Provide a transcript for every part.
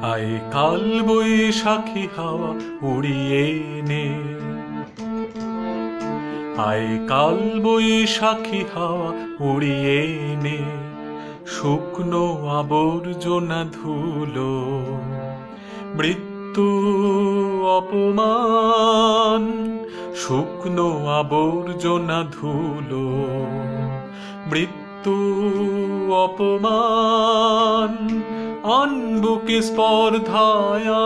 আয় কাল বৈশাখী হাওয়া উড়িয়ে নে, আয় কাল বৈশাখী হাওয়া উড়িয়ে নে, শুকনো আবর্জনা ধুলো, মৃত্যু অপমান, শুকনো আবর্জনা ধুলো, মৃত্যু অপমান, আনবুকে স্পর্ধায়ান,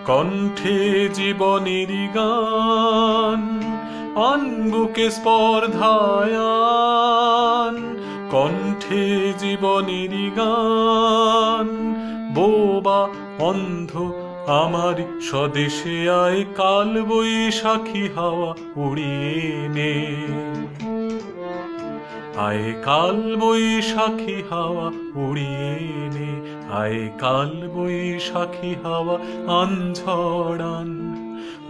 কণ্ঠে জীবনের গান, আনবুকে স্পর্ধায়ান, কণ্ঠে জীবনের গান, বোবা অন্ধ আমার স্বদেশে আয় কাল বৈশাখী হাওয়া উড়িয়ে নে, আয় কাল বৈশাখী হাওয়া উড়িয়ে নে, আয় কাল বৈশাখী হাওয়া আন ঝড়ান,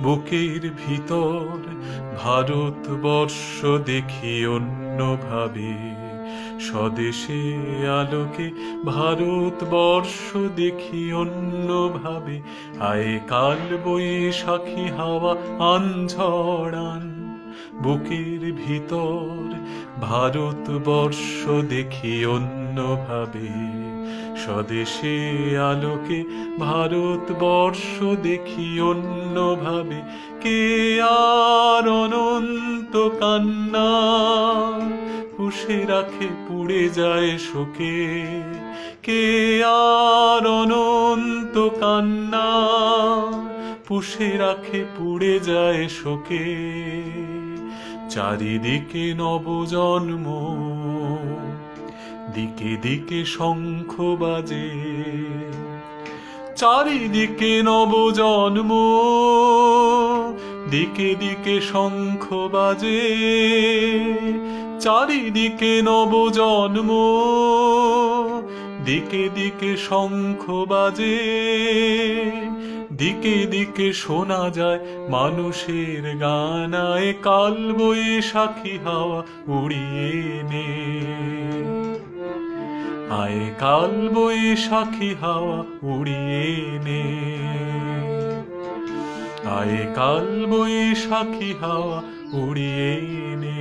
বুকের ভিতর ভারতবর্ষ দেখি অন্যভাবে, স্বদেশে আলোকে ভারতবর্ষ দেখি অন্যভাবে, আয় কাল বৈশাখী হাওয়া আন ঝড়ান, বুকের ভিতর ভারতবর্ষ দেখি অন্যভাবে, স্বদেশে আলোকে ভারতবর্ষ দেখি অন্যভাবে, কে আর অনন্ত কান্না পুষে রাখে পুড়ে যায় শোকে, কে আর অনন্ত কান্না পুষে রাখে পুড়ে যায় শোকে, চারিদিকে নবজন্ম, দিকে দিকে শঙ্খ বাজে, চারিদিকে নবজন্ম, দিকে দিকে শঙ্খ বাজে, চারিদিকে নবজন্ম, দিকে দিকে শঙ্খ বাজে, দিকে দিকে শোনা যায় মানুষের গান, আয় কাল বৈশাখী হাওয়া উড়িয়ে নে, আয় কাল বৈশাখী হাওয়া উড়িয়ে নে, আয় কাল বৈশাখী হাওয়া উড়িয়ে নে।